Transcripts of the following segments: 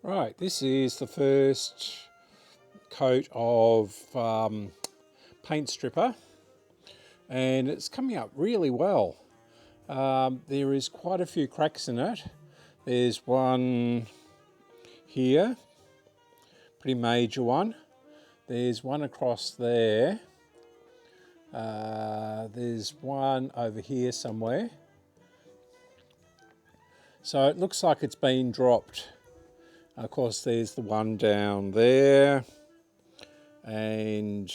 Right, this is the first coat of paint stripper, and it's coming up really well. There is quite a few cracks in it. There's one here, pretty major one. There's one across there. There's one over here somewhere. So it looks like it's been dropped. Of course, there's the one down there, and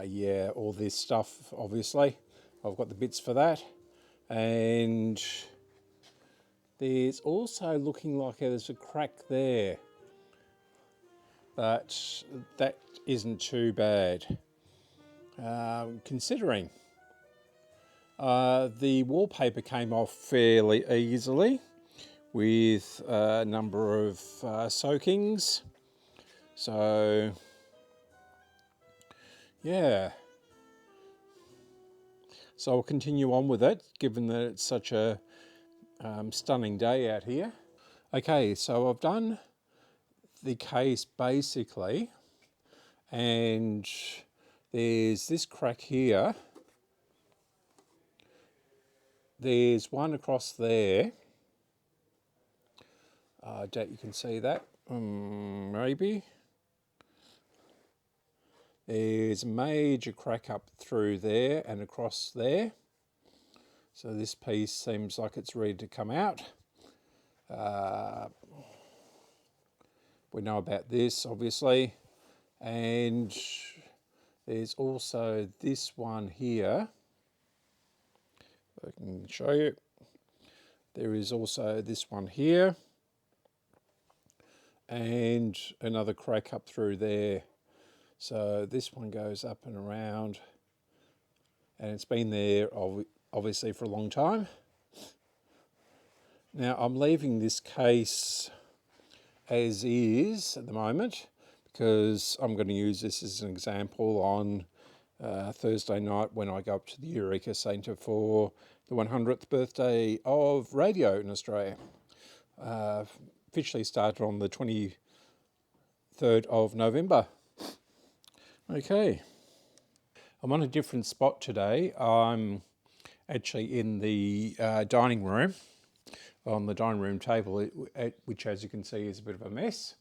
yeah, all this stuff, obviously. I've got the bits for that. And there's also looking like there's a crack there, but that isn't too bad. Considering the wallpaper came off fairly easily with a number of soakings. So, yeah. So I'll continue on with it, given that it's such a stunning day out here. Okay, so I've done the case basically, and there's this crack here. There's one across there. I doubt you can see that. Maybe. There's a major crack up through there and across there. So this piece seems like it's ready to come out. We know about this, obviously. And there's also this one here. I can show you. There is also this one here. And another crack up through there. So this one goes up and around. And it's been there obviously for a long time. Now I'm leaving this case as is at the moment because I'm going to use this as an example on Thursday night when I go up to the Eureka Centre for the 100th birthday of radio in Australia. Officially started on the 23rd of November. Okay. I'm on a different spot today. I'm actually in the dining room, on the dining room table, which as you can see is a bit of a mess.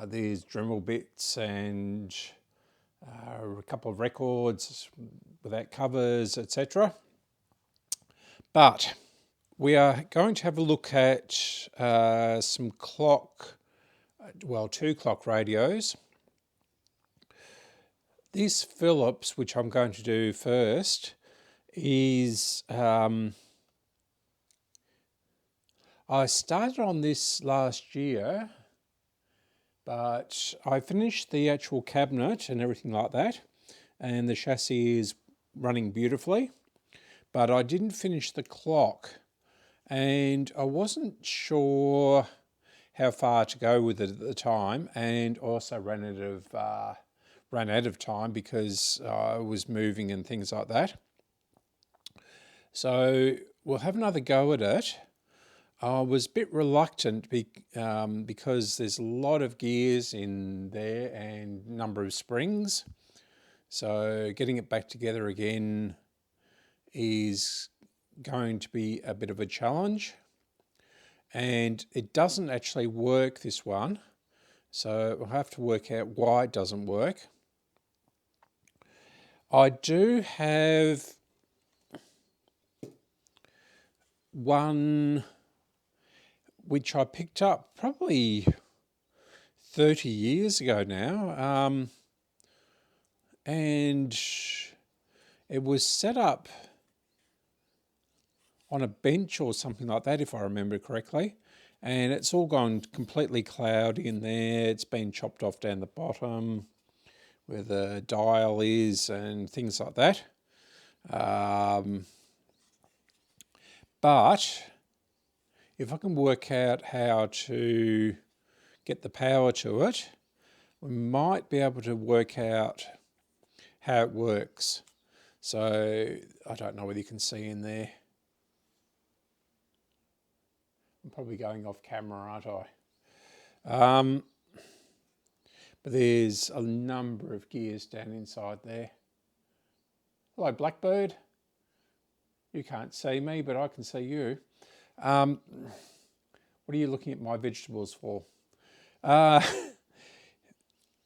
There's Dremel bits and a couple of records without covers, etc. But we are going to have a look at some two clock radios. This Philips, which I'm going to do first, is I started on this last year, but I finished the actual cabinet and everything like that, and the chassis is running beautifully, but I didn't finish the clock, and I wasn't sure how far to go with it at the time, and also ran out of time because I was moving and things like that. So we'll have another go at it. I was a bit reluctant because there's a lot of gears in there and number of springs. So getting it back together again is going to be a bit of a challenge. And it doesn't actually work, this one. So we'll have to work out why it doesn't work. I do have one which I picked up probably 30 years ago now, and it was set up on a bench or something like that, if I remember correctly, and it's all gone completely cloudy in there. It's been chopped off down the bottom where the dial is and things like that. But if I can work out how to get the power to it, we might be able to work out how it works. So I don't know whether you can see in there. I'm probably going off camera, aren't I? But there's a number of gears down inside there. Hello, Blackbird. You can't see me, but I can see you. What are you looking at my vegetables for?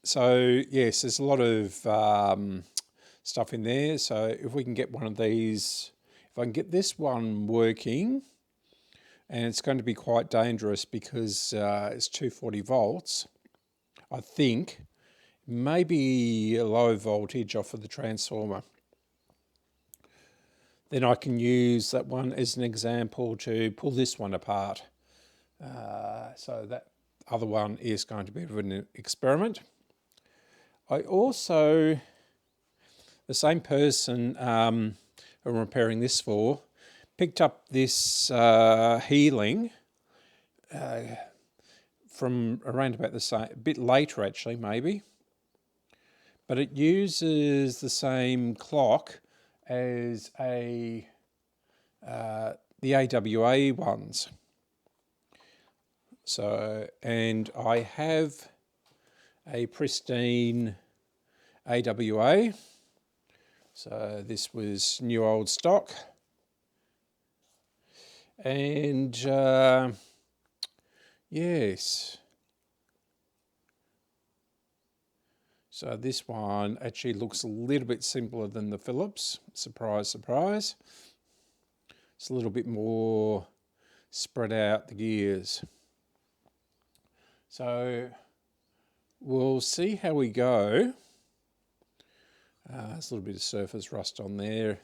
So yes, there's a lot of stuff in there. So if we can get one of these, if I can get this one working, and it's going to be quite dangerous because it's 240 volts, I think, maybe a low voltage off of the transformer. Then I can use that one as an example to pull this one apart. So that other one is going to be an experiment. I also, the same person who I'm repairing this for, picked up this Healing from around about the same, a bit later actually maybe, but it uses the same clock as the AWA ones. So, and I have a pristine AWA. So this was new old stock. And yes. So this one actually looks a little bit simpler than the Philips. Surprise, surprise. It's a little bit more spread out, the gears. So we'll see how we go. There's a little bit of surface rust on there,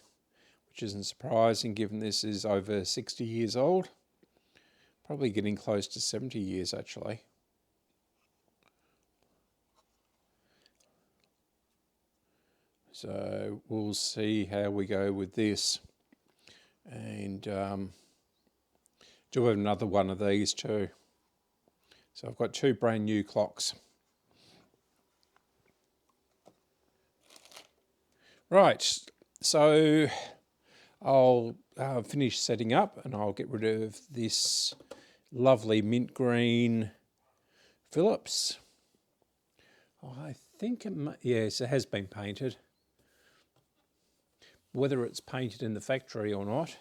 which isn't surprising given this is over 60 years old. Probably getting close to 70 years actually. So we'll see how we go with this. And do have another one of these too. So I've got two brand new clocks. Right, so I'll finish setting up and I'll get rid of this lovely mint green Philips. I think it yes, it has been painted. Whether it's painted in the factory or not,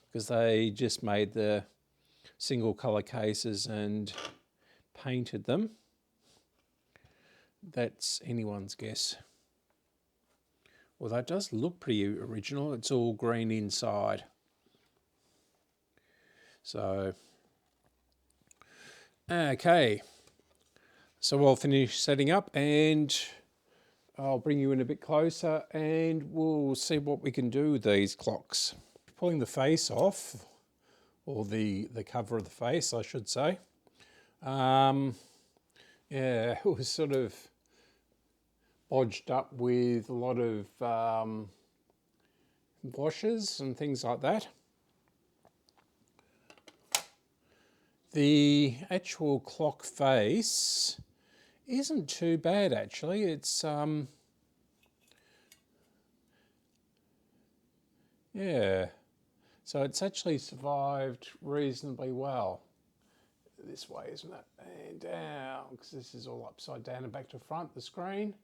because they just made the single colour cases and painted them. That's anyone's guess. Although it does look pretty original. It's all green inside. So, okay. So I'll finish setting up and I'll bring you in a bit closer and we'll see what we can do with these clocks. Pulling the face off, or the cover of the face, I should say. Yeah, it was sort of bodged up with a lot of washers and things like that. The actual clock face isn't too bad actually. It's yeah, so it's actually survived reasonably well. This way, isn't it? And down, because this is all upside down and back to front, the screen.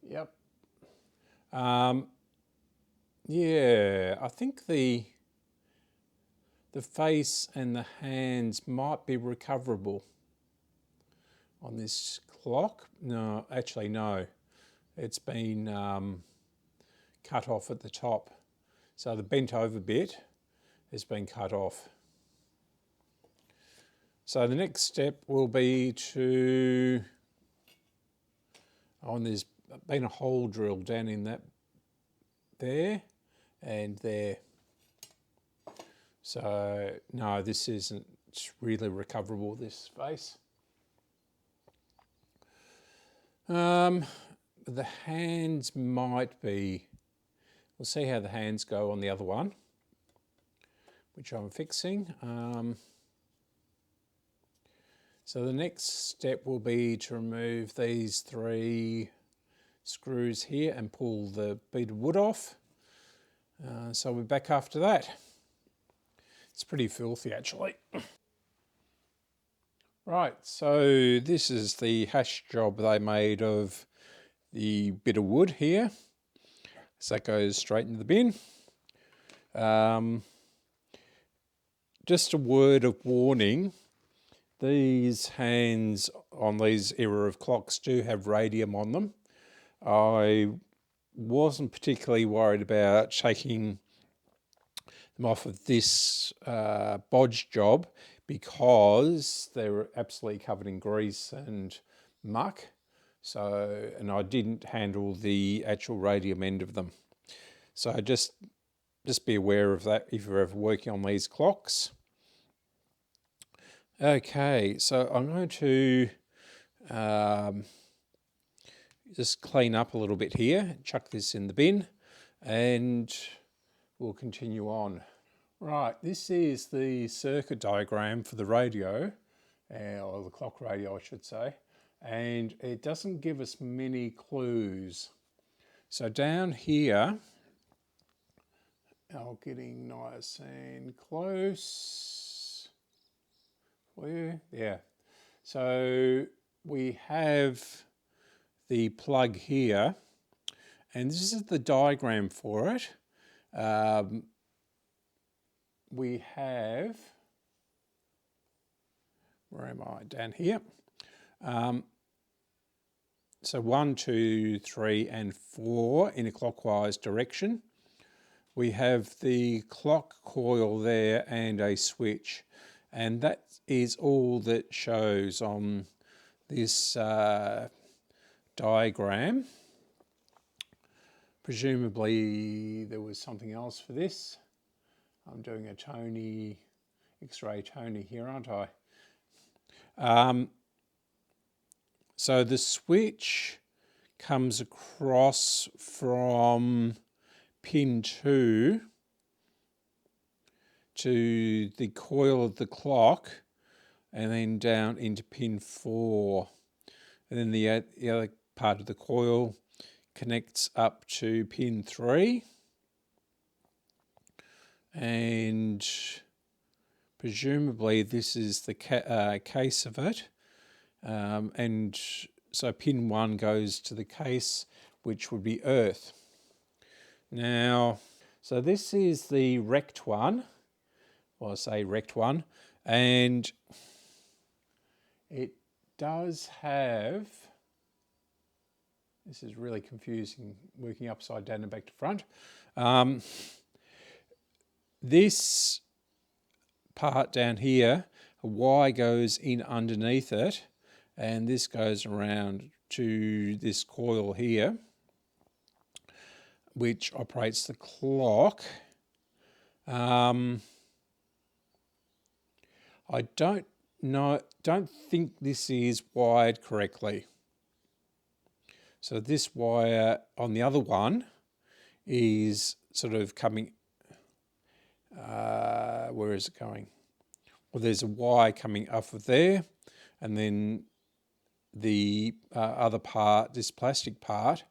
Yep. Yeah, I think the face and the hands might be recoverable on this clock. No, actually no. It's been cut off at the top. So the bent over bit has been cut off. So the next step will be to, and there's been a hole drilled down in that there and there. So no, this isn't really recoverable, this face. The hands might be, we'll see how the hands go on the other one, which I'm fixing. So the next step will be to remove these 3 screws here and pull the bead of wood off. So we're back after that. It's pretty filthy actually. Right, so this is the hash job they made of the bit of wood here. So that goes straight into the bin. Just a word of warning, these hands on these era of clocks do have radium on them. I wasn't particularly worried about taking them off of this bodge job because they were absolutely covered in grease and muck. So, and I didn't handle the actual radium end of them. So just be aware of that if you're ever working on these clocks. Okay, so I'm going to just clean up a little bit here, chuck this in the bin, and we'll continue on. Right, this is the circuit diagram for the radio, or the clock radio I should say, and it doesn't give us many clues. So down here, getting nice and close for you, yeah. So we have the plug here, and this is the diagram for it. We have, where am I? Down here. So 1, 2, 3, and 4 in a clockwise direction. We have the clock coil there and a switch, and that is all that shows on this diagram. Presumably there was something else for this. I'm doing a Tony, X-ray Tony here, aren't I? So the switch comes across from pin 2 to the coil of the clock and then down into pin 4. And then the other part of the coil connects up to pin 3. And presumably this is the case of it. And so pin 1 goes to the case, which would be earth. Now, so this is the rect one. Well, I say rect one, and it does have, this is really confusing, working upside down and back to front. This part down here, a Y goes in underneath it, and this goes around to this coil here, which operates the clock. I don't think this is wired correctly. So this wire on the other one is sort of coming, where is it going? Well, there's a wire coming off of there, and then the other part, this plastic part,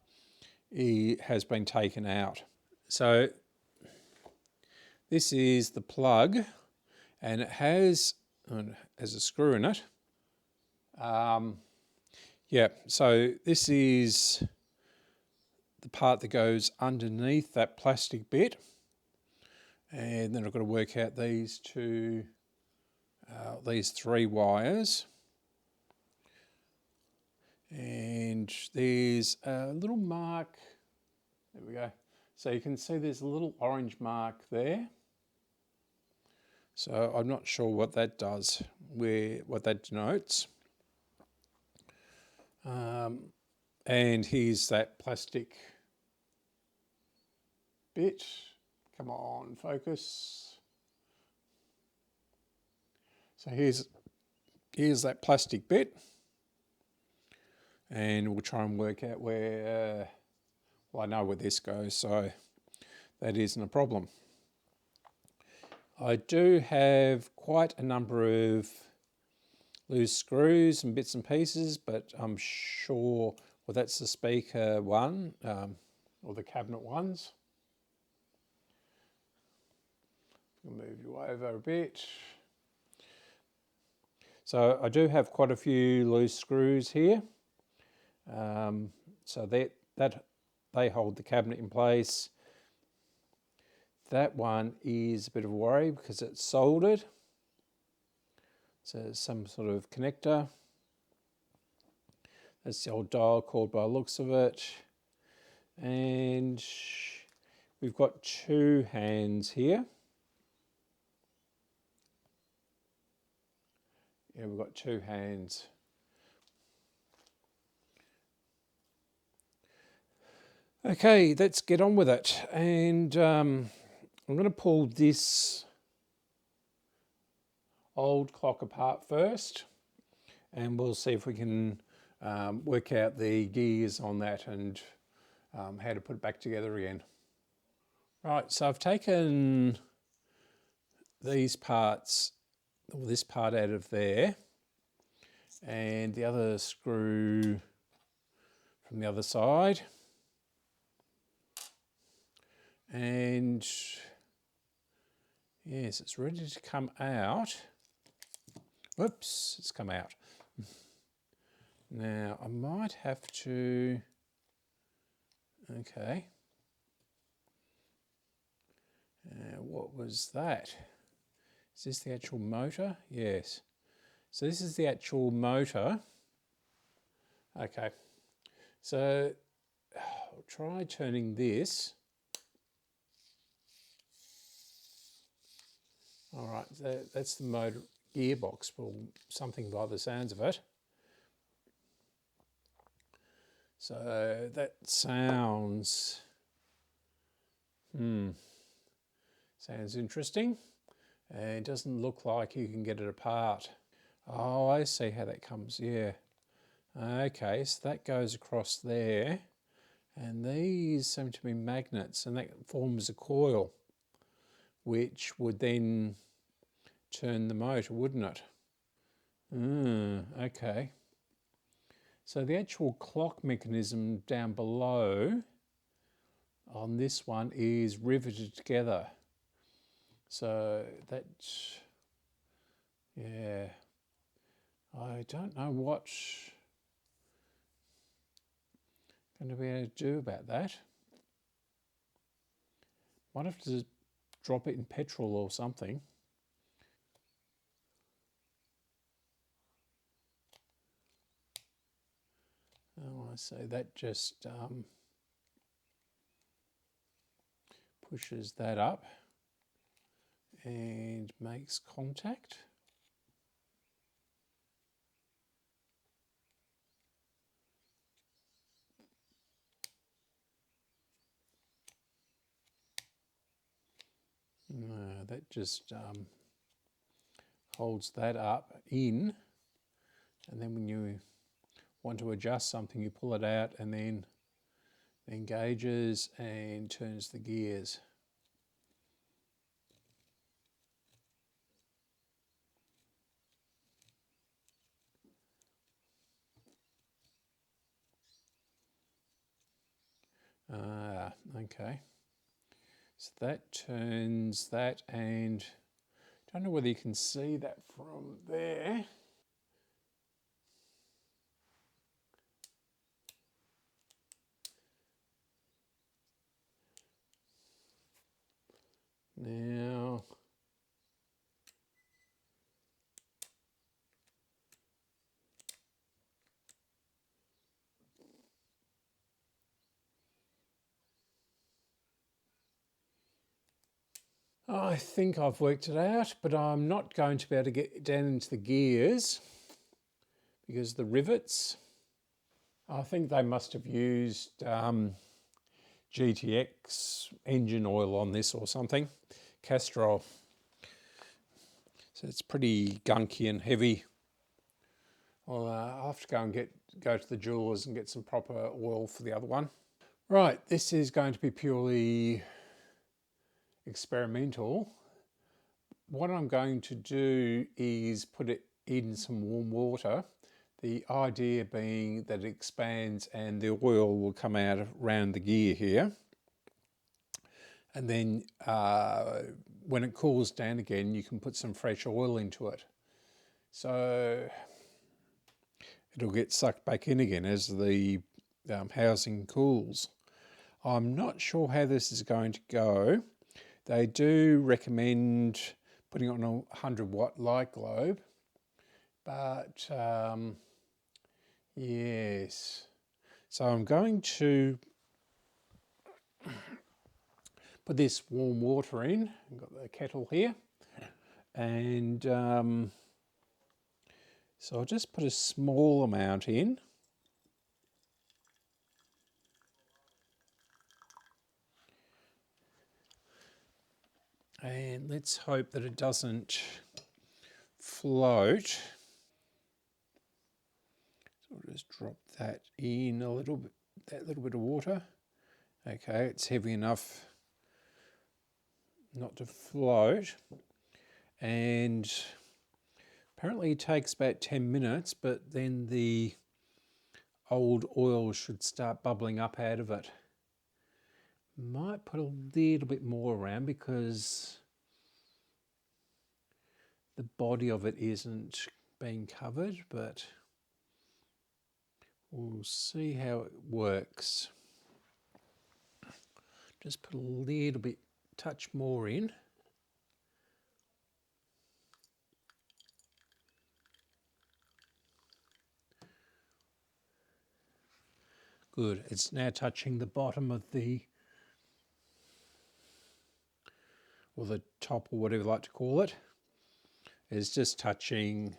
has been taken out. So this is the plug, and it has a screw in it. Yeah, so this is the part that goes underneath that plastic bit, and then I've got to work out these two, these 3 wires. And there's a little mark, there we go. So you can see there's a little orange mark there. So I'm not sure what that does, what that denotes. And here's that plastic bit. Come on, focus. So here's that plastic bit. And we'll try and work out where, well, I know where this goes, so that isn't a problem. I do have quite a number of loose screws and bits and pieces, but I'm sure, well, that's the speaker one, or the cabinet ones. I'll move you over a bit. So I do have quite a few loose screws here. So that they hold the cabinet in place. That one is a bit of a worry because it's soldered. So some sort of connector. That's the old dial cord by the looks of it. And we've got two hands here. Yeah, we've got two hands. Okay, let's get on with it. And I'm going to pull this old clock apart first, and we'll see if we can work out the gears on that and how to put it back together again. Right, so I've taken these parts, or this part out of there, and the other screw from the other side. And yes, it's ready to come out. Whoops, it's come out. Now I might have to, okay. What was that? Is this the actual motor? Yes. So this is the actual motor. Okay. So I'll try turning this. All right, that's the motor gearbox, or something by the sounds of it. So that sounds, sounds interesting. It doesn't look like you can get it apart. Oh, I see how that comes, yeah. Okay, so that goes across there, and these seem to be magnets, and that forms a coil, which would then turn the motor, wouldn't it? Okay. So the actual clock mechanism down below on this one is riveted together. So that's, yeah, I don't know what I'm going to be able to do about that. Might have to drop it in petrol or something. Oh, I say that just pushes that up and makes contact. No, that just holds that up in, and then when you want to adjust something, you pull it out and then engages and turns the gears. Okay. So that turns that, and I don't know whether you can see that from there. Now, I think I've worked it out, but I'm not going to be able to get down into the gears because the rivets, I think they must have used GTX engine oil on this or something, Castrol. So it's pretty gunky and heavy. Well, I'll have to go to the jeweller's and get some proper oil for the other one. Right, this is going to be purely experimental. What I'm going to do is put it in some warm water. The idea being that it expands and the oil will come out around the gear here. and then when it cools down again, you can put some fresh oil into it. So it'll get sucked back in again as the housing cools. I'm not sure how this is going to go. They do recommend putting it on a 100-watt light globe, but yes. So I'm going to put this warm water in. I've got the kettle here, and so I'll just put a small amount in. And let's hope that it doesn't float. So I'll just drop that in a little bit, that little bit of water. Okay, it's heavy enough not to float. And apparently it takes about 10 minutes, but then the old oil should start bubbling up out of it. Might put a little bit more around because the body of it isn't being covered, but we'll see how it works. Just put a little bit, touch more in. Good, it's now touching the bottom of the, or the top, or whatever you like to call it. It's just touching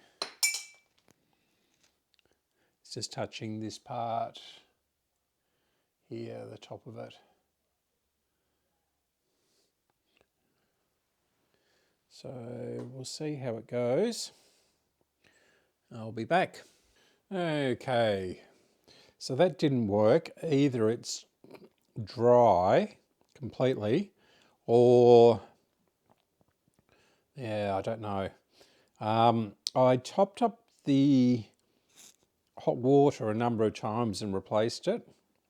this part here, the top of it. So we'll see how it goes. I'll be back. Okay, so that didn't work. Either it's dry completely, or yeah, I don't know. I topped up the hot water a number of times and replaced it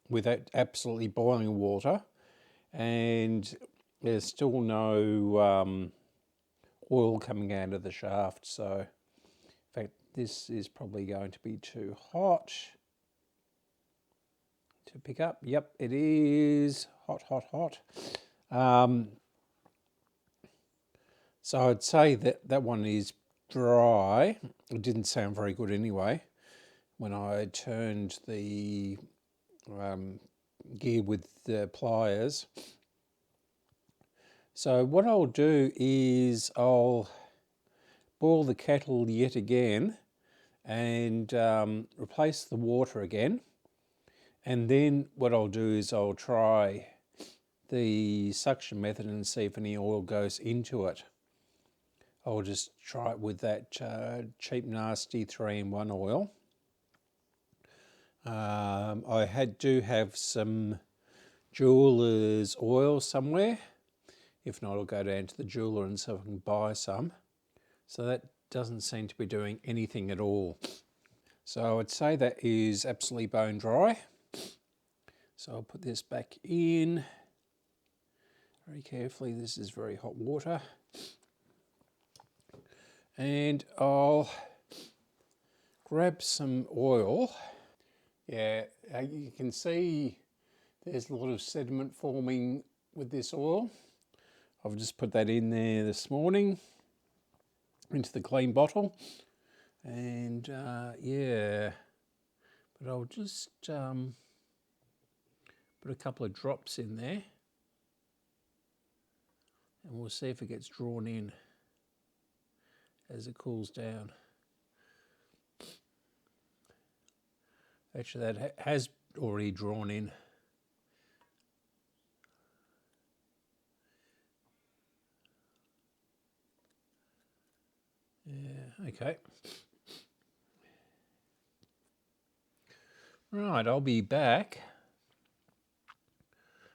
with absolutely boiling water, and there's still no oil coming out of the shaft. So in fact, this is probably going to be too hot to pick up. Yep, it is hot, hot, hot. So I'd say that one is dry. It didn't sound very good anyway when I turned the gear with the pliers. So what I'll do is I'll boil the kettle yet again and replace the water again. And then what I'll do is I'll try the suction method and see if any oil goes into it. I'll just try it with that cheap, nasty 3-in-1 oil. I do have some jeweler's oil somewhere. If not, I'll go down to the jeweler and see if I can buy some. So that doesn't seem to be doing anything at all. So I'd say that is absolutely bone dry. So I'll put this back in very carefully. This is very hot water. And I'll grab some oil. Yeah, you can see there's a lot of sediment forming with this oil. I've just put that in there this morning into the clean bottle. And yeah, but I'll just put a couple of drops in there and we'll see if it gets drawn in as it cools down. Actually, that has already drawn in. Yeah, okay. Right, I'll be back.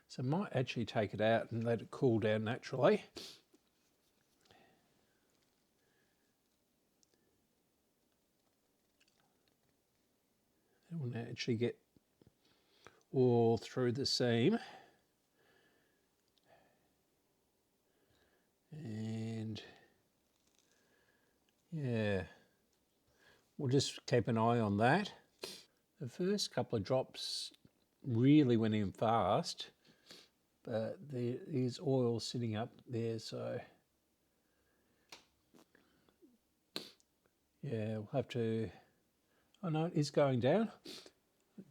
So I might actually take it out and let it cool down naturally. I want to actually get all through the seam. we'll just keep an eye on that. The first couple of drops really went in fast, but there is oil sitting up there, so yeah, we'll have to, oh no, it is going down,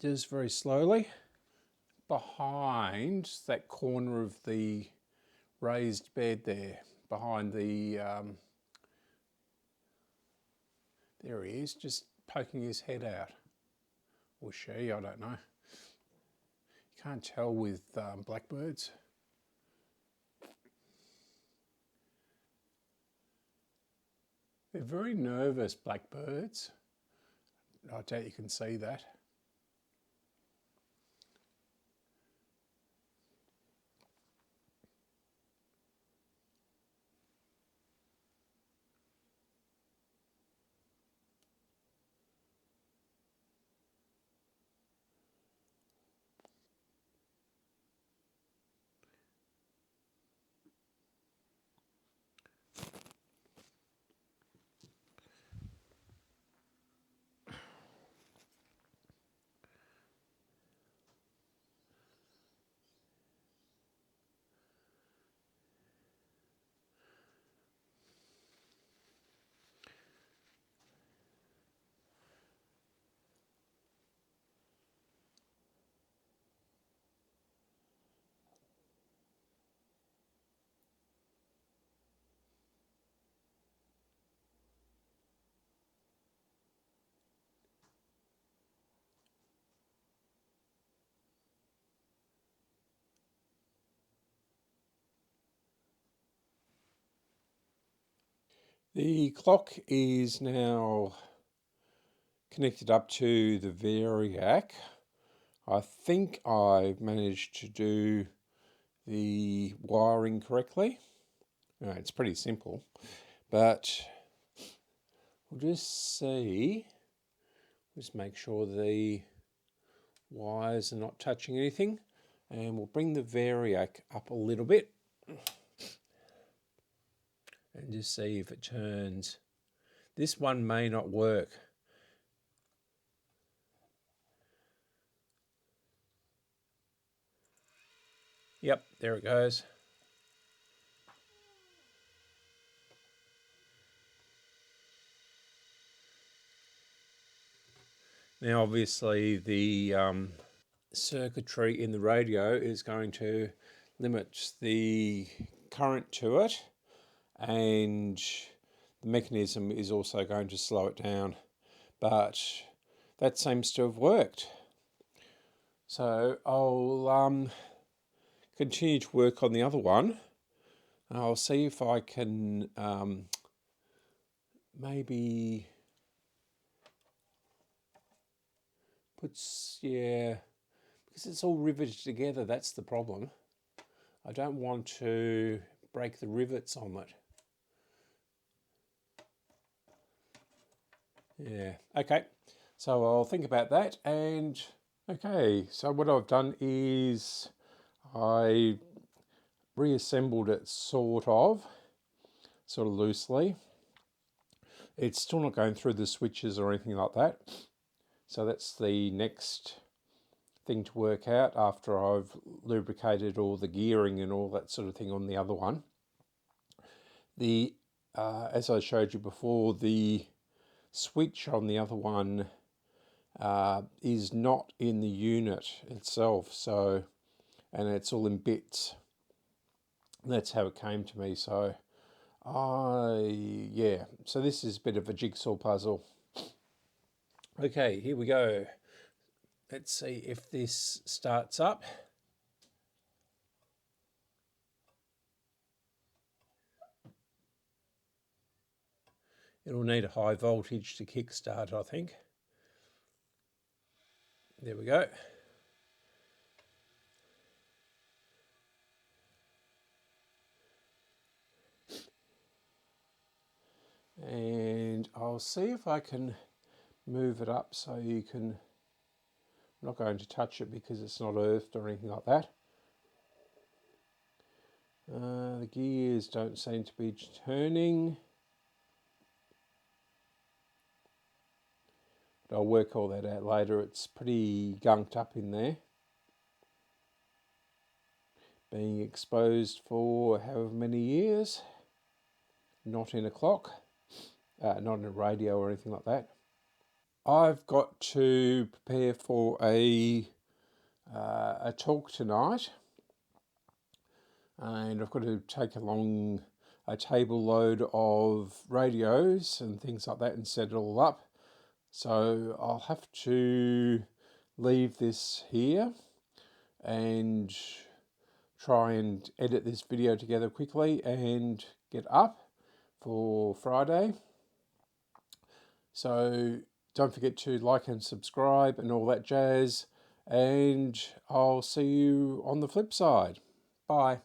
just very slowly. Behind that corner of the raised bed there, behind the, there he is, just poking his head out. Or she, I don't know. You can't tell with blackbirds. They're very nervous, blackbirds. I doubt you can see that. The clock is now connected up to the Variac. I think I've managed to do the wiring correctly. It's pretty simple, but we'll just see, just make sure the wires are not touching anything, and we'll bring the Variac up a little bit and just see if it turns. This one may not work. Yep, there it goes. Now obviously the circuitry in the radio is going to limit the current to it, and the mechanism is also going to slow it down, but that seems to have worked. So I'll continue to work on the other one. I'll see if I can maybe put, yeah, because it's all riveted together, that's the problem. I don't want to break the rivets on it. Yeah, okay. So I'll think about that. And okay, so what I've done is I reassembled it sort of loosely. It's still not going through the switches or anything like that. So that's the next thing to work out after I've lubricated all the gearing and all that sort of thing on the other one. The as I showed you before, the switch on the other one is not in the unit itself, so, and it's all in bits. That's how it came to me. So yeah, so this is a bit of a jigsaw puzzle. Okay, here we go. Let's see if this starts up. It'll need a high voltage to kickstart, I think. There we go. And I'll see if I can move it up so you can, I'm not going to touch it because it's not earthed or anything like that. The gears don't seem to be turning. But I'll work all that out later. It's pretty gunked up in there. Being exposed for however many years. Not in a clock. Not in a radio or anything like that. I've got to prepare for a talk tonight. And I've got to take along a table load of radios and things like that and set it all up. So I'll have to leave this here and try and edit this video together quickly and get up for Friday. So don't forget to like and subscribe and all that jazz, and I'll see you on the flip side. Bye.